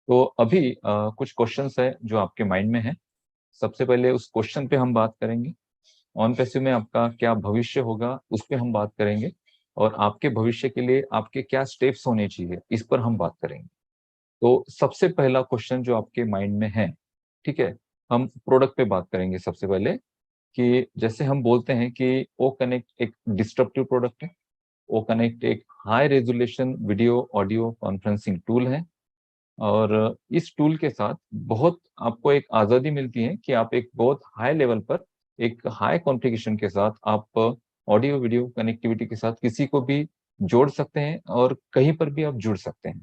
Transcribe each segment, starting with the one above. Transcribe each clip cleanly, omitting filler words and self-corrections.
तो अभी कुछ क्वेश्चंस है जो आपके माइंड में है। सबसे पहले उस क्वेश्चन पे हम बात करेंगे। ऑन पैसिव में आपका क्या भविष्य होगा उस पे हम बात करेंगे, और आपके भविष्य के लिए आपके क्या स्टेप्स होने चाहिए इस पर हम बात करेंगे। तो सबसे पहला क्वेश्चन जो आपके माइंड में है, ठीक है, हम प्रोडक्ट पे बात करेंगे सबसे पहले। कि जैसे हम बोलते हैं कि ओ कनेक्ट एक डिस्ट्रप्टिव प्रोडक्ट है। ओ कनेक्ट एक high resolution video audio conferencing tool है, और इस टूल के साथ बहुत आपको एक आज़ादी मिलती है कि आप एक बहुत हाई लेवल पर एक हाई कॉन्फ़िगरेशन के साथ आप ऑडियो वीडियो कनेक्टिविटी के साथ किसी को भी जोड़ सकते हैं और कहीं पर भी आप जुड़ सकते हैं।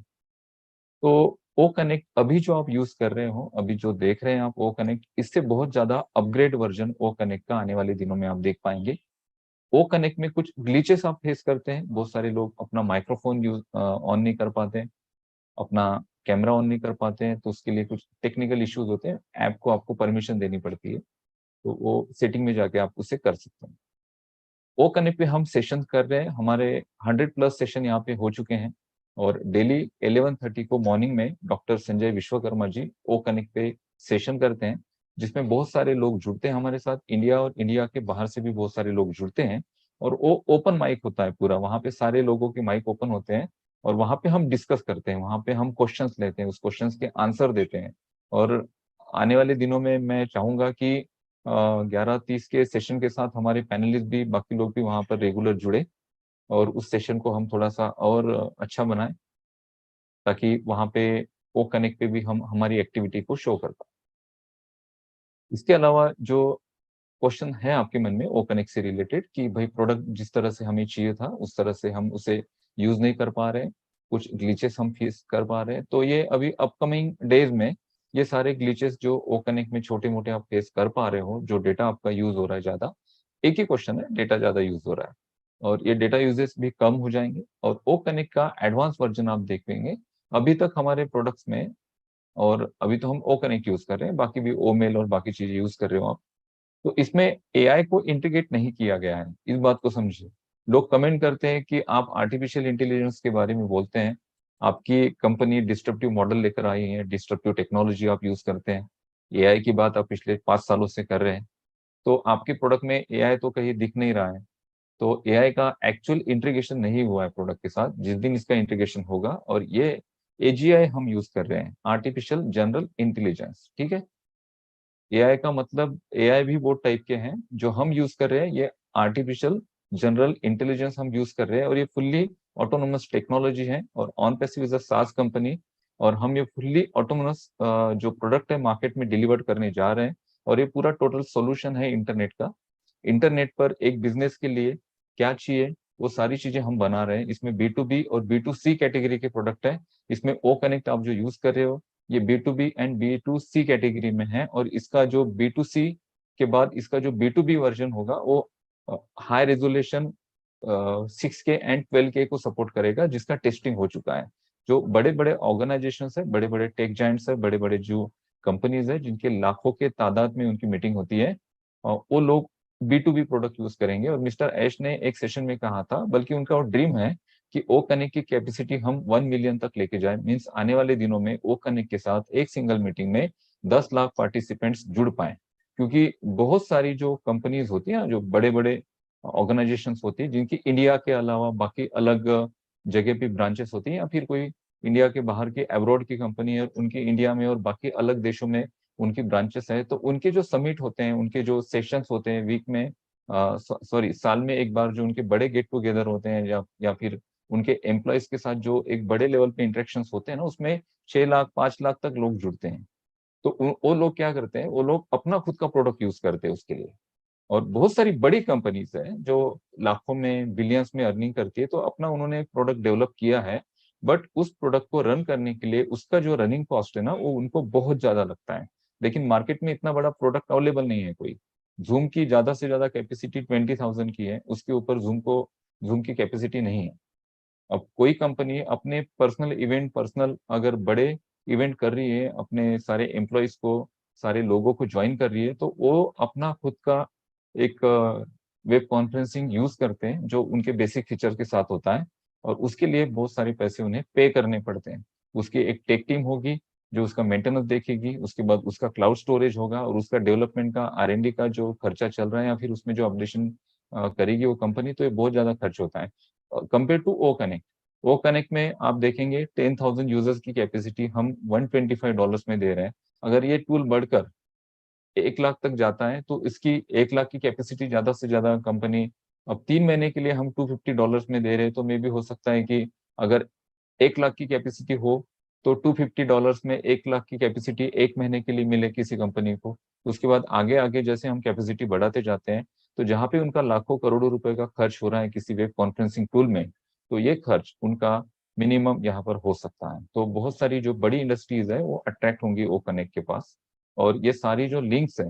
तो ओ कनेक्ट अभी जो आप यूज़ कर रहे हो, अभी जो देख रहे हैं आप ओ कनेक्ट, इससे बहुत ज़्यादा अपग्रेड वर्ज़न ओ कनेक्ट का आने वाले दिनों में आप देख पाएँगे। ओ कनेक्ट में कुछ ग्लिचेस आप फेस करते हैं, बहुत सारे लोग अपना माइक्रोफ़ोन ऑन नहीं कर पाते हैं। अपना कैमरा ऑन नहीं कर पाते हैं, तो उसके लिए कुछ टेक्निकल इश्यूज होते हैं। ऐप को आपको परमिशन देनी पड़ती है, तो वो सेटिंग में जाके आप उसे कर सकते हैं। ओ कनेक्ट पे हम सेशन कर रहे हैं, हमारे 100 प्लस सेशन यहाँ पे हो चुके हैं, और डेली 11:30 को मॉर्निंग में डॉक्टर संजय विश्वकर्मा जी ओ कनेक्ट पे सेशन करते हैं, जिसमें बहुत सारे लोग जुड़ते हैं हमारे साथ। इंडिया और इंडिया के बाहर से भी बहुत सारे लोग जुड़ते हैं, और वो ओपन माइक होता है पूरा, वहाँ पे सारे लोगों के माइक ओपन होते हैं, और वहाँ पे हम डिस्कस करते हैं, वहाँ पे हम क्वेश्चंस लेते हैं, उस क्वेश्चंस के आंसर देते हैं। और आने वाले दिनों में मैं चाहूँगा कि 11:30 के सेशन के साथ हमारे पैनलिस्ट भी, बाकी लोग भी वहाँ पर रेगुलर जुड़े, और उस सेशन को हम थोड़ा-सा और अच्छा बनाएँ, ताकि वहाँ पे ओ कनेक्ट पे भी हम हमारी एक्टिविटी को शो कर पाएँ। इसके अलावा जो क्वेश्चन है आपके मन में ओ कनेक्ट से रिलेटेड कि भाई प्रोडक्ट जिस तरह से हमें चाहिए था, उस तरह से हम उसे यूज़ नहीं कर पा रहे हैं, कुछ ग्लिचेस हम फेस कर पा रहे हैं। तो ये अभी अपकमिंग डेज़ में ये सारे ग्लिचेस जो ओ कनेक्ट में छोटे-मोटे आप फेस कर पा रहे हो, जो डेटा आपका यूज़ हो रहा है ज़्यादा, एक ही क्वेश्चन है, डेटा ज़्यादा यूज़ हो रहा है। और ये डेटा यूसेज भी कम हो जाएँगे, और ओ कनेक्ट का एडवांस वर्ज़न आप देखेंगे। अभी तक हमारे प्रोडक्ट्स में, और अभी तो हम ओ कनेक्ट यूज़ कर रहे हैं, बाकी भी ओ मेल और बाकी चीज़ें यूज़ कर रहे हो आप। तो इसमें एआई को इंटीग्रेट नहीं किया गया है, इस बात को समझिए। लोग कमेंट करते हैं कि आप आर्टिफिशियल इंटेलिजेंस के बारे में बोलते हैं, आपकी कंपनी डिस्ट्रप्टिव मॉडल लेकर आई है, डिस्ट्रप्टिव टेक्नोलॉजी आप यूज़ करते हैं, एआई की बात आप पिछले 5 सालों से कर रहे हैं, तो आपके प्रोडक्ट में एआई तो कहीं दिख नहीं रहा है। तो एआई का एक्चुअल इंटीग्रेशन नहीं हुआ है प्रोडक्ट के साथ, जिस दिन इसका इंटीग्रेशन होगा, और ये एजीआई हम यूज़ कर रहे हैं, आर्टिफिशियल जनरल इंटेलिजेंस, ठीक है? एआई का मतलब एआई भी वो टाइप के हैं, जो हम यूज़ कर रहे हैं, ये आर्टिफिशियल जनरल इंटेलिजेंस हम यूज़ कर रहे हैं, और ये फुल्ली ऑटोनोमस टेक्नोलॉजी है, और ऑनपैसिव इज़ अ सास कंपनी, और हम ये फुल्ली ऑटोनोमस जो प्रोडक्ट है मार्केट में डिलीवर करने जा रहे हैं, और ये पूरा टोटल सॉल्यूशन है इंटरनेट का। इंटरनेट पर एक बिज़नेस के लिए क्या चाहिए, वो सारी चीज़ें हम बना रहे हैं। इसमें बी टू बी और बी टू सी कैटेगरी के प्रोडक्ट हैं। इसमें ओ कनेक्ट आप जो यूज़ कर रहे हो, ये B to B and B to C category में है, और इसका जो बी टू सी के बाद इसका जो बी टू बी वर्ज़न होगा, वो high resolution 6K and 12K को सपोर्ट करेगा, जिसका टेस्टिंग हो चुका है। जो बड़े-बड़े ऑर्गनाइज़ेशंस हैं, बड़े-बड़े टेक जायंट्स हैं, बड़े-बड़े जो कंपनीज़ हैं, जिनके लाखों के तादाद में उनकी मीटिंग होती है, वो लोग B to B product use करेंगे। और मिस्टर ऐश ने एक सेशन में कहा था, बल्कि उनका वो ड्रीम है कि ओ कनेक्ट की कैपेसिटी हम 1 मिलियन तक लेके जाएँ। मीन्स आने वाले दिनों में ओ कनेक्ट के साथ एक सिंगल मीटिंग में 10 लाख पार्टिसिपेंट्स जुड़ पाएँ। क्योंकि बहुत सारी जो कंपनीज़ होती हैं, जो बड़े-बड़े ऑर्गनाइज़ेशंस होती हैं, जिनकी इंडिया के अलावा बाकी अलग जगह पे ब्रांचेस होती हैं, या फिर कोई इंडिया के बाहर की अब्रॉड की कंपनी है, उनकी इंडिया में और बाकी अलग देशों में उनकी ब्रांचेस हैं, तो उनके जो समिट होते हैं, उनके जो सेशंस होते हैं वीक में, सॉरी साल में एक बार जो उनके बड़े गेट टुगेदर होते हैं, या फिर उनके एम्प्लॉइज़ के साथ जो एक बड़े लेवल पे इंटरेक्शंस होते हैं ना, उसमें 6 लाख, 5 लाख तक लोग जुड़ते हैं। तो वो लोग क्या करते हैं, वो लोग अपना खुद का प्रोडक्ट यूज़ करते हैं उसके लिए। और बहुत सारी बड़ी कंपनीज़ हैं, जो लाखों में, बिलियंस में अर्निंग करती है, तो अपना उन्होंने एक प्रोडक्ट डेवलप किया है, बट उस प्रोडक्ट को रन करने के लिए उसका जो रनिंग कॉस्ट है ना, वो उनको बहुत ज़्यादा लगता है। लेकिन मार्केट में इतना बड़ा प्रोडक्ट अवेलेबल नहीं है कोई। ज़ूम की ज़्यादा से ज़्यादा कैपेसिटी 20,000 की है, उसके ऊपर ज़ूम की कैपेसिटी नहीं है। अब कोई कंपनी अपने पर्सनल इवेंट, पर्सनल अगर बड़े इवेंट कर रही है, अपने सारे एम्प्लॉइज़ को, सारे लोगों को जॉइन कर रही है, तो वो अपना खुद का एक वेब कॉन्फ्रेंसिंग यूज़ करते हैं, जो उनके बेसिक फीचर के साथ होता है, और उसके लिए बहुत सारे पैसे उन्हें पे करने पड़ते हैं। उसकी एक टेक टीम होगी, जो उसका मेंटेनेंस देखेगी, उसके बाद उसका क्लाउड स्टोरेज होगा और उसका डेवलपमेंट का R&D का जो खर्चा चल रहा है या फिर उसमें जो अपडेशन करेगी वो कंपनी, तो ये बहुत ज्यादा खर्च होता है compare to O connect. O connect में आप देखेंगे 10,000 यूजर्स की कैपेसिटी हम $125 में दे रहे हैं। अगर ये टूल बढ़कर 1 लाख तक जाता है तो इसकी 1 लाख की कैपेसिटी ज्यादा से ज्यादा कंपनी, अब 3 महीने के लिए हम $250 में दे रहे हैं, तो मे भी हो सकता है कि अगर 1 लाख की कैपेसिटी हो तो $250 में 1 लाख की कैपेसिटी 1 महीने के लिए मिले किसी कंपनी को। उसके बाद आगे आगे जैसे हम कैपेसिटी बढ़ाते जाते हैं, तो जहाँ पे उनका लाखों करोड़ों रुपए का खर्च हो रहा है किसी वेब कॉन्फ्रेंसिंग टूल में, तो ये खर्च उनका मिनिमम यहाँ पर हो सकता है। तो बहुत सारी जो बड़ी इंडस्ट्रीज है वो अट्रैक्ट होंगी ओ कनेक्ट के पास। और ये सारी जो लिंक्स है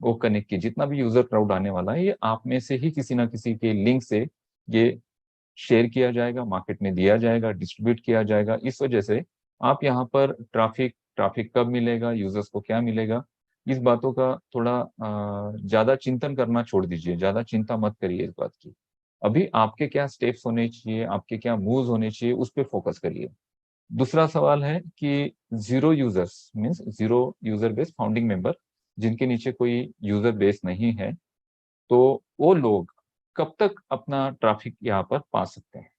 वो कनेक्ट की, जितना भी यूजर क्राउड आने वाला है, ये आप में से ही किसी ना किसी के लिंक से ये शेयर किया जाएगा, मार्केट में दिया जाएगा, डिस्ट्रीब्यूट किया जाएगा। इस वजह से आप यहाँ पर ट्रैफिक ट्रैफिक कब मिलेगा, यूजर्स को क्या मिलेगा, इस बातों का थोड़ा ज्यादा चिंतन करना छोड़ दीजिए, ज्यादा चिंता मत करिए इस बात की। अभी आपके क्या स्टेप्स होने चाहिए, आपके क्या मूव्स होने चाहिए, उस पर फोकस करिए। दूसरा सवाल है कि zero users means zero user base founding member, जिनके नीचे कोई यूजर बेस नहीं है, तो वो लोग कब तक अपना ट्रैफिक यहाँ पर पा सकते हैं।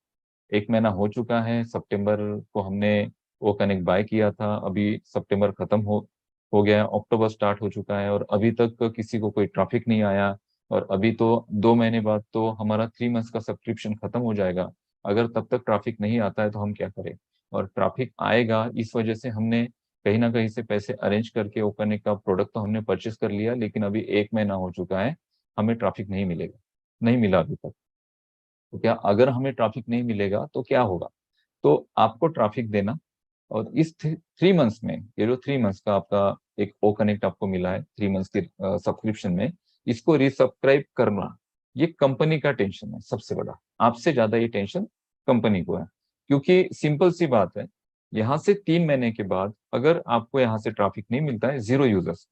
1 महीना हो चुका है, सितंबर को हमने वो कनेक्ट बाय किया था, अभी सितंबर खत्म हो गया है, अक्टूबर स्टार्ट हो चुका है और अभी तक किसी को कोई ट्रैफिक नहीं आया। और अभी तो 2 महीने बाद तो हमारा 3 मंथ्स का सब्सक्रिप्शन खत्म हो जाएगा। अगर तब तक ट्रैफिक नहीं आता है तो हम क्या करें। और ट्रैफिक आएगा, इस वजह से हमने कहीं ना कहीं से पैसे अरेंज करके वो कनेक्ट का प्रोडक्ट तो हमने परचेस कर लिया, लेकिन अभी 1 महीना हो चुका है, हमें ट्रैफिक नहीं मिलेगा, नहीं मिला अभी तक। तो क्या अगर हमें ट्रैफिक नहीं मिलेगा तो क्या होगा। तो आपको ट्रैफिक देना, और इस 3 मंथ्स में, ये जो 3 मंथ्स का आपका एक ओ कनेक्ट आपको मिला है 3 मंथ्स के सब्सक्रिप्शन में, इसको रिसब्सक्राइब करना, ये कंपनी का टेंशन है सबसे बड़ा। आपसे ज्यादा ये टेंशन कंपनी को है, क्योंकि सिंपल सी बात है, यहाँ से 3 महीने के बाद अगर आपको यहाँ से ट्रैफिक नहीं मिलता है, जीरो यूजर्स,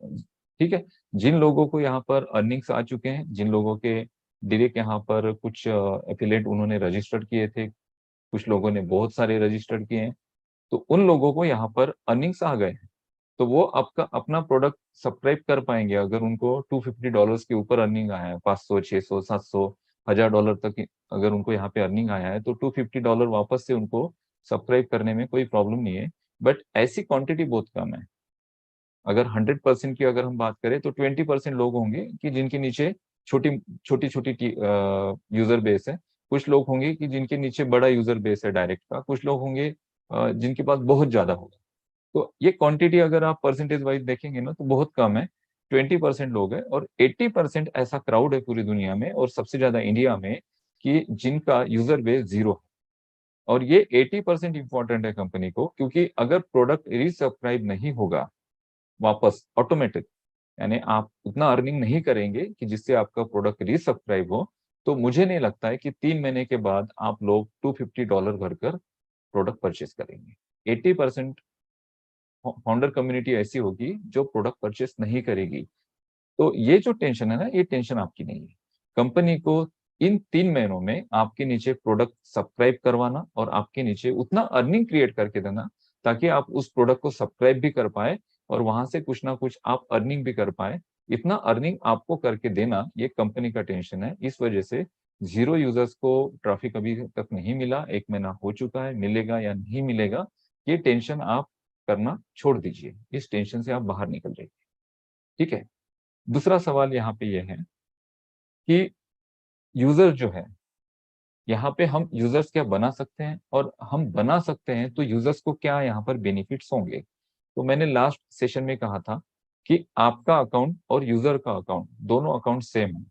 ठीक है, जिन लोगों को यहाँ पर अर्निंग्स आ चुके हैं, जिन लोगों के डायरेक्ट यहाँ पर कुछ एफिलेट उन्होंने रजिस्टर्ड किए थे, कुछ लोगों ने बहुत सारे रजिस्टर्ड किए हैं, तो उन लोगों को यहाँ पर अर्निंग्स आ गए हैं, तो वो आपका अपना प्रोडक्ट सब्सक्राइब कर पाएंगे। अगर उनको $250 के ऊपर अर्निंग आया है, 500 600 700 $1,000 तक अगर उनको यहाँ पे अर्निंग आया है, तो $250 वापस से उनको सब्सक्राइब करने में कोई प्रॉब्लम नहीं है। बट ऐसी क्वांटिटी बहुत कम है। अगर 100% की अगर हम बात करें तो 20% लोग होंगे कि जिनके नीचे छोटी छोटी छोटी यूजर बेस है। कुछ लोग होंगे कि जिनके नीचे बड़ा यूजर बेस है डायरेक्ट का, कुछ लोग होंगे जिनके पास बहुत ज्यादा होगा। तो ये क्वांटिटी अगर आप परसेंटेज वाइज देखेंगे ना तो बहुत कम है। 20% लोग हैं और 80% ऐसा क्राउड है पूरी दुनिया में और सबसे ज्यादा इंडिया में, कि जिनका यूजर बेस जीरो है। और ये 80% इंपॉर्टेंट है कंपनी को, क्योंकि अगर प्रोडक्ट रीसब्सक्राइब नहीं होगा वापस ऑटोमेटिक, यानी आप उतना अर्निंग नहीं करेंगे कि जिससे आपका प्रोडक्ट रीसब्सक्राइब हो, तो मुझे नहीं लगता है कि 3 महीने के बाद आप लोग $250 भरकर प्रोडक्ट परचेस करेंगे। 80% फाउंडर कम्युनिटी ऐसी होगी जो प्रोडक्ट परचेस नहीं करेगी। तो ये जो टेंशन है ना, ये टेंशन आपकी नहीं है। कंपनी को इन 3 महीनों में आपके नीचे प्रोडक्ट सब्सक्राइब करवाना और आपके नीचे उतना अर्निंग क्रिएट करके देना, ताकि आप उस प्रोडक्ट को सब्सक्राइब भी कर पाए और वहां से कुछ ना कुछ आप अर्निंग भी कर पाए। इतना अर्निंग आपको करके देना, ये कंपनी का टेंशन है। इस वजह से जीरो यूजर्स को ट्रैफिक अभी तक नहीं मिला, 1 महीना हो चुका है, मिलेगा या नहीं मिलेगा, ये टेंशन आप करना छोड़ दीजिए, इस टेंशन से आप बाहर निकल जाइए। ठीक है। दूसरा सवाल यहाँ पे ये है कि यूजर जो है, यहाँ पे हम यूजर्स क्या बना सकते हैं, और हम बना सकते हैं तो यूजर्स को क्या यहाँ पर बेनिफिट्स होंगे। तो मैंने लास्ट सेशन में कहा था कि आपका अकाउंट और यूजर का अकाउंट, दोनों अकाउंट सेम है।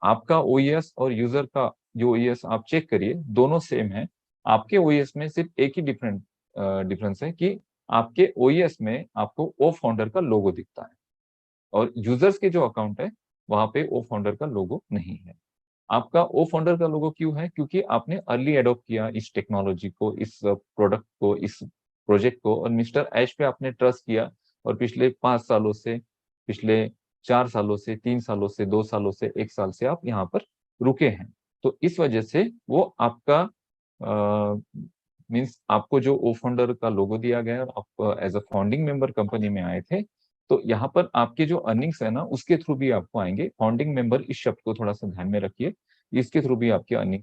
आपका ओईएस और यूजर का जो ओईएस आप चेक करिए, दोनों सेम है। आपके ओईएस में सिर्फ एक ही डिफरेंस है कि आपके ओईएस में आपको ओ फाउंडर का लोगो दिखता है, और यूजर्स के जो अकाउंट है वहां पे ओ फाउंडर का लोगो नहीं है। आपका ओ फाउंडर का लोगो क्यों है, क्योंकि आपने अर्ली एडॉप्ट किया इस टेक्नोलॉजी को, इस प्रोडक्ट को, इस प्रोजेक्ट को, और मिस्टर ऐश पे आपने ट्रस्ट किया। और पिछले 5 सालों से, पिछले 4 सालों से, 3 सालों से, 2 सालों से, 1 साल से आप यहाँ पर रुके हैं। तो इस वजह से वो आपका मीन्स आपको जो ओ फाउंडर का लोगो दिया गया है और आप as a founding member company में आए थे, तो यहाँ पर आपके जो अर्निंग्स है ना उसके थ्रू भी आपको आएंगे। फाउंडिंग मेंबर इस शब्द को थोड़ा सा ध्यान में रखिए, इसके थ्रू भी आपकी अर्निंग